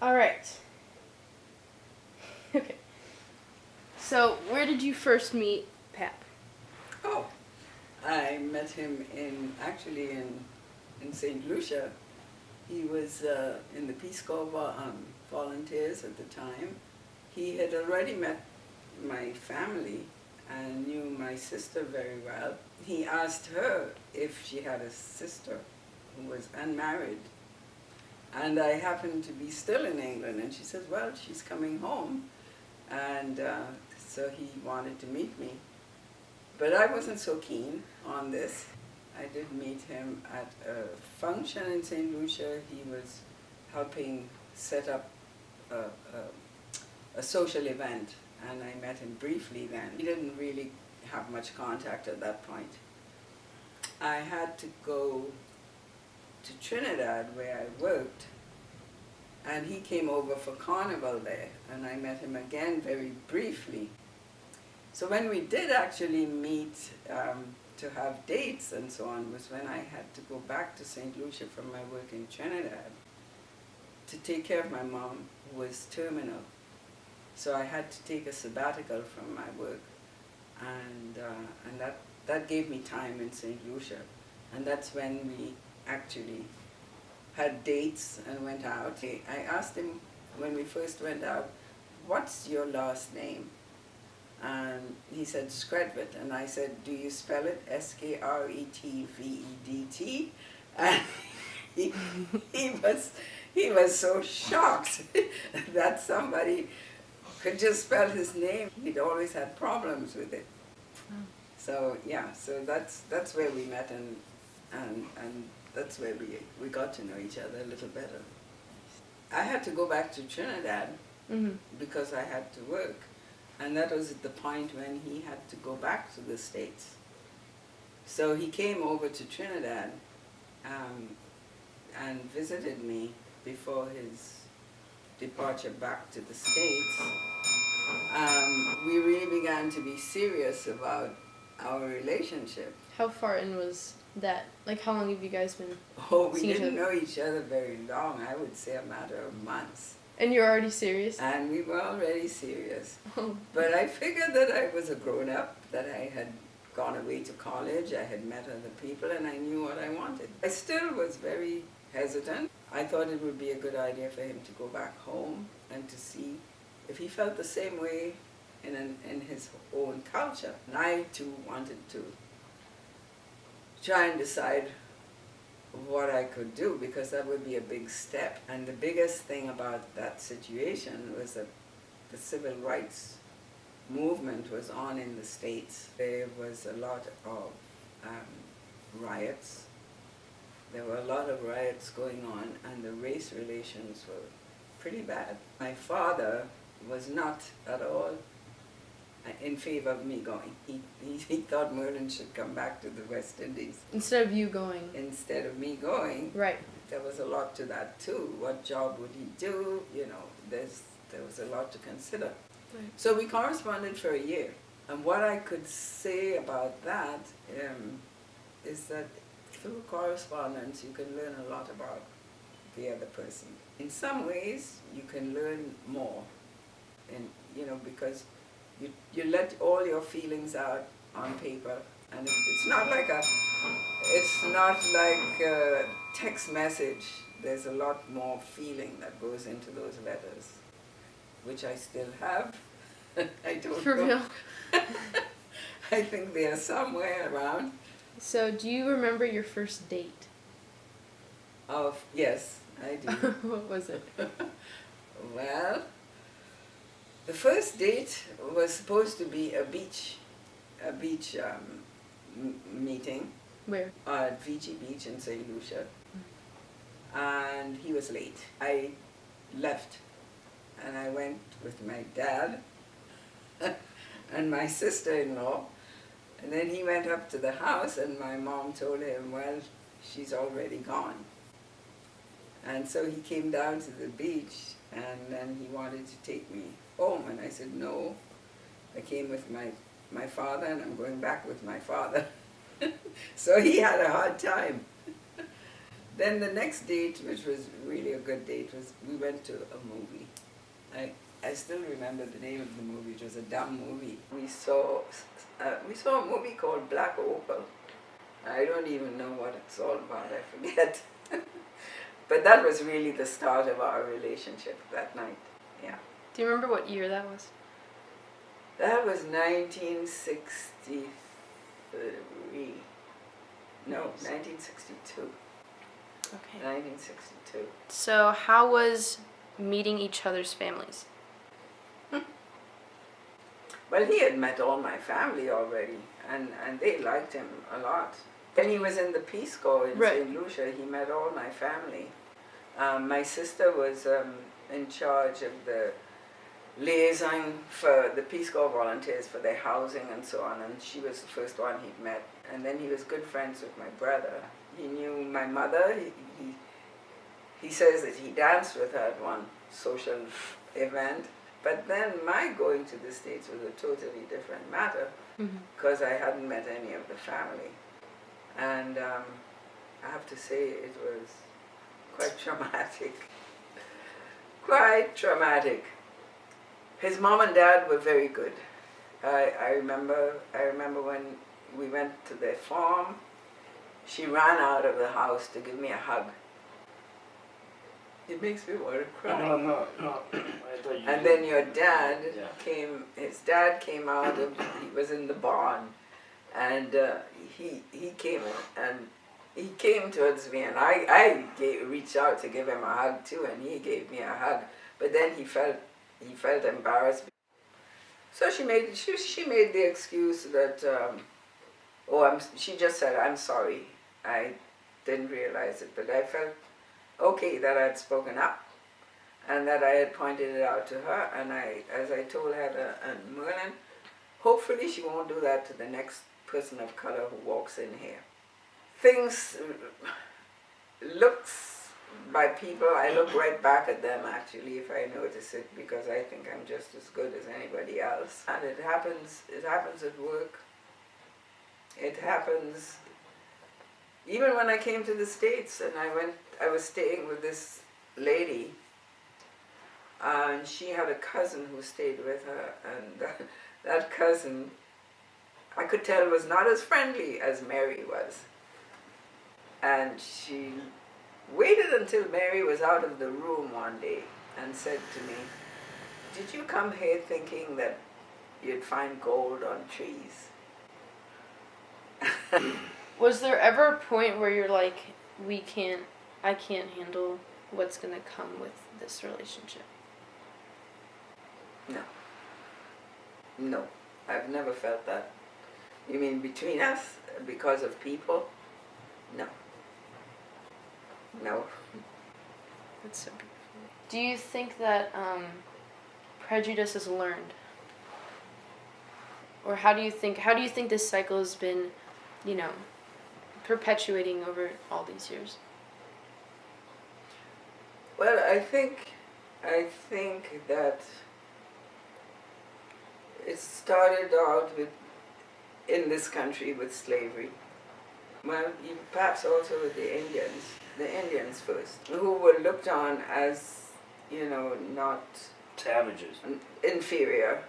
All right. Okay. So, where did you first meet Pap? Oh, I met him in St. Lucia. He was in the Peace Corps volunteers at the time. He had already met my family and knew my sister very well. He asked her if she had a sister who was unmarried. And I happened to be still in England, and she said, well, she's coming home. And so he wanted to meet me. But I wasn't so keen on this. I did meet him at a function in St. Lucia. He was helping set up a social event, and I met him briefly then. We didn't really have much contact at that point. I had to go to Trinidad where I worked, and he came over for carnival there, and I met him again very briefly. So when we did actually meet to have dates and so on was when I had to go back to St. Lucia from my work in Trinidad to take care of my mom, who was terminal. So I had to take a sabbatical from my work, and that gave me time in St. Lucia. And that's when we actually had dates and went out. I asked him when we first went out, what's your last name? And he said Skretvedt, and I said, do you spell it Skretvedt? And he, he was so shocked that somebody could just spell his name. He'd always had problems with it. So yeah, so that's where we met, and that's where we got to know each other a little better. I had to go back to Trinidad because I had to work. And that was at the point when he had to go back to the States. So he came over to Trinidad and visited me before his departure back to the States. We really began to be serious about our relationship. How far in was that? Like, how long have you guys been We seeing each didn't other? know each other very long. I would say a matter of months. And you're already serious? And we were already serious. Oh. But I figured that I was a grown-up, that I had gone away to college, I had met other people, and I knew what I wanted. I still was very hesitant. I thought it would be a good idea for him to go back home and to see if he felt the same way in his own culture. And I too wanted to try and decide what I could do, because that would be a big step. And the biggest thing about that situation was that the civil rights movement was on in the States. There was a lot of riots. There were a lot of riots going on, and the race relations were pretty bad. My father was not at all in favor of me going. He thought Merlin should come back to the West Indies. Instead of you going. Instead of me going. Right. There was a lot to that too. What job would he do? You know, there was a lot to consider. Right. So we corresponded for a year. And what I could say about that is that through correspondence you can learn a lot about the other person. In some ways you can learn more, and because you let all your feelings out on paper, and it's not like a text message. There's a lot more feeling that goes into those letters, which I still have. I don't For know. real? I think they are somewhere around. So, do you remember your first date? Yes, I do. What was it? Well, the first date was supposed to be a beach meeting. Where? At Fiji Beach in St. Lucia. And he was late. I left, and I went with my dad and my sister-in-law, and then he went up to the house, and my mom told him, well, she's already gone. And so he came down to the beach, and then he wanted to take me home, and I said, no, I came with my father, and I'm going back with my father. So he had a hard time. Then the next date, which was really a good date, was we went to a movie. I still remember the name of the movie. It was a dumb movie. We saw a movie called Black Opal. I don't even know what it's all about. I forget. But that was really the start of our relationship that night. Yeah. Do you remember what year that was? That was 1963. No, 1962. Okay. 1962. So how was meeting each other's families? Well, he had met all my family already, and they liked him a lot. When he was in the Peace Corps in Right. St. Lucia, he met all my family. My sister was in charge of the liaison for the Peace Corps volunteers for their housing and so on, and she was the first one he'd met. And then he was good friends with my brother. He knew my mother. He says that he danced with her at one social event. But then my going to the States was a totally different matter because I hadn't met any of the family. And I have to say it was quite traumatic. Quite traumatic. His mom and dad were very good. I remember when we went to their farm, she ran out of the house to give me a hug. It makes me want to cry. No. I thought you And then your dad Yeah. his dad came out, he was in the barn, and he came towards me, and I reached out to give him a hug too, and he gave me a hug, but then he felt embarrassed. So she made the excuse that, she just said, "I'm sorry, I didn't realize it," but I felt okay that I had spoken up and that I had pointed it out to her, and as I told Heather and Merlin, hopefully she won't do that to the next person of color who walks in here. Things, looks by people, I look right back at them actually if I notice it, because I think I'm just as good as anybody else. And it happens at work. It happens even when I came to the States and I was staying with this lady, and she had a cousin who stayed with her, and that cousin, I could tell, was not as friendly as Mary was. And she waited until Mary was out of the room one day and said to me, "Did you come here thinking that you'd find gold on trees?" Was there ever a point where you're like, I can't handle what's gonna come with this relationship? No, I've never felt that. You mean between us, because of people? No. That's so beautiful. Do you think that prejudice is learned? Or how do you think this cycle has been, perpetuating over all these years? Well, I think that it started out in this country with slavery. Well, perhaps also with the Indians first, who were looked on as, not Savages. inferior.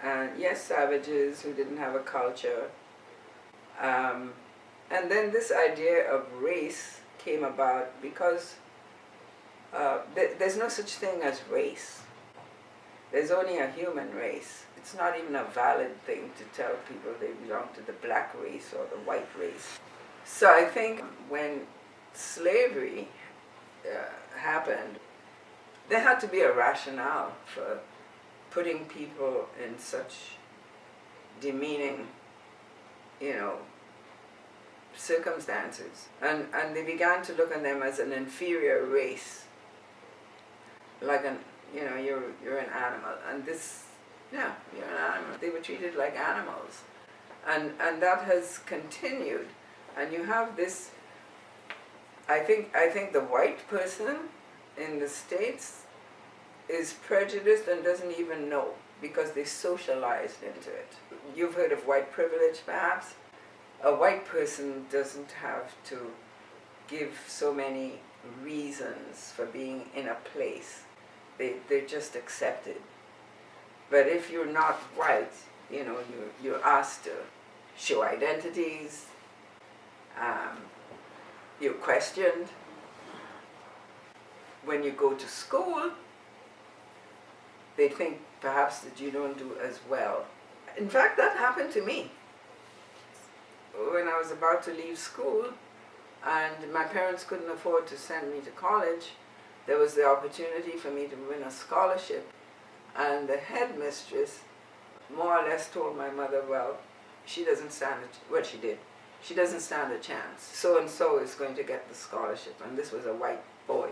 And yes, savages who didn't have a culture. And then this idea of race came about because there's no such thing as race. There's only a human race. It's not even a valid thing to tell people they belong to the black race or the white race. So I think when slavery happened, there had to be a rationale for putting people in such demeaning, circumstances. And they began to look at them as an inferior race. Like you're an animal. And you're an animal. They were treated like animals. And that has continued. And you have this, I think the white person in the States is prejudiced and doesn't even know because they socialized into it. You've heard of white privilege, perhaps? A white person doesn't have to give so many reasons for being in a place. They're just accepted. But if you're not white, you're asked to show identities, you're questioned. When you go to school, they think perhaps that you don't do as well. In fact, that happened to me. When I was about to leave school and my parents couldn't afford to send me to college, there was the opportunity for me to win a scholarship. And the headmistress more or less told my mother, well, she doesn't stand she did. She doesn't stand a chance. So-and-so is going to get the scholarship. And this was a white boy.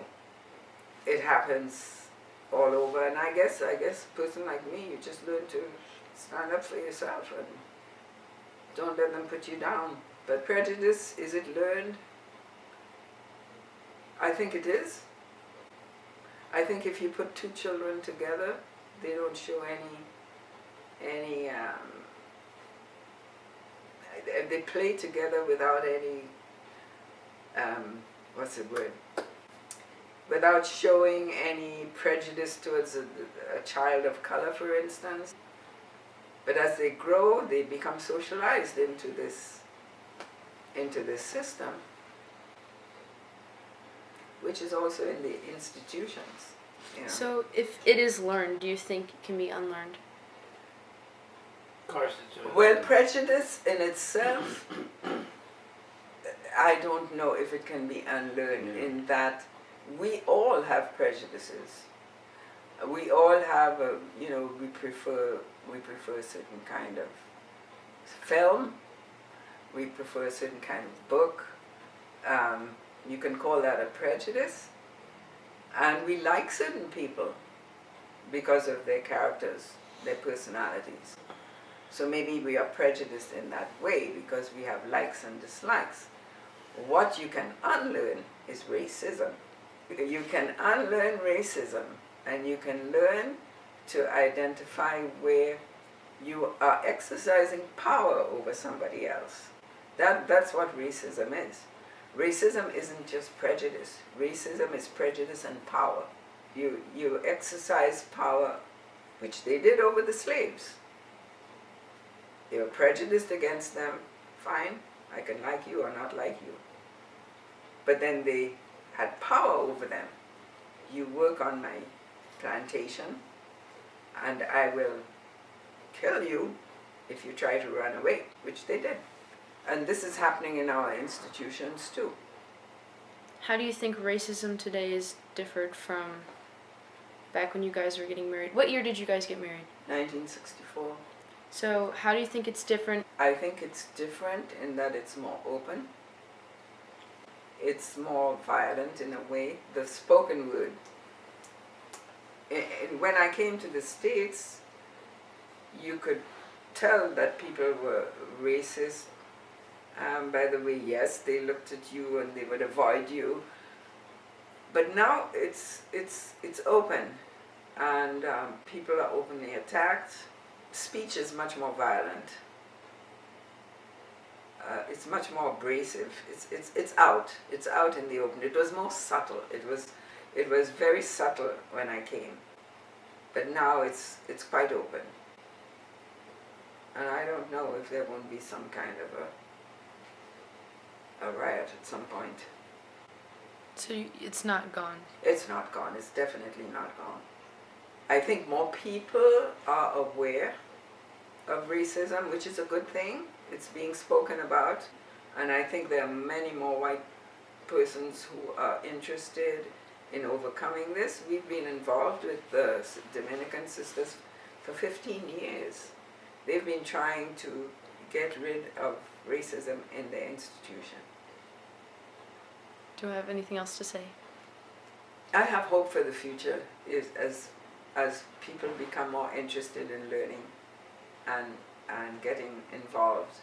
It happens all over. And I guess a person like me, you just learn to stand up for yourself and don't let them put you down. But prejudice, is it learned? I think it is. I think if you put two children together, they don't show they play together without any, without showing any prejudice towards a child of color, for instance. But as they grow, they become socialized into this system, which is also in the institutions. So if it is learned, do you think it can be unlearned? Of course it's Well, prejudice in itself, I don't know if it can be unlearned, in that we all have prejudices. We all have we prefer a certain kind of film, we prefer a certain kind of book. You can call that a prejudice. And we like certain people because of their characters, their personalities. So maybe we are prejudiced in that way because we have likes and dislikes. What you can unlearn is racism. You can unlearn racism, and you can learn to identify where you are exercising power over somebody else. That's what racism is. Racism isn't just prejudice. Racism is prejudice and power. You exercise power, which they did over the slaves. They were prejudiced against them. Fine, I can like you or not like you. But then they had power over them. You work on my plantation, and I will kill you if you try to run away, which they did. And this is happening in our institutions too. How do you think racism today is differed from back when you guys were getting married? What year did you guys get married? 1964. So how do you think it's different? I think it's different in that it's more open. It's more violent in a way. The spoken word. When I came to the States, you could tell that people were racist. By the way, yes, they looked at you and they would avoid you. But now it's open, and people are openly attacked. Speech is much more violent. It's much more abrasive. It's out. It's out in the open. It was more subtle. It was very subtle when I came, but now it's quite open. And I don't know if there won't be some kind of a riot at some point. So it's not gone? It's not gone. It's definitely not gone. I think more people are aware of racism, which is a good thing. It's being spoken about. And I think there are many more white persons who are interested in overcoming this. We've been involved with the Dominican sisters for 15 years. They've been trying to get rid of racism in their institution. Do I have anything else to say? I have hope for the future as people become more interested in learning and getting involved.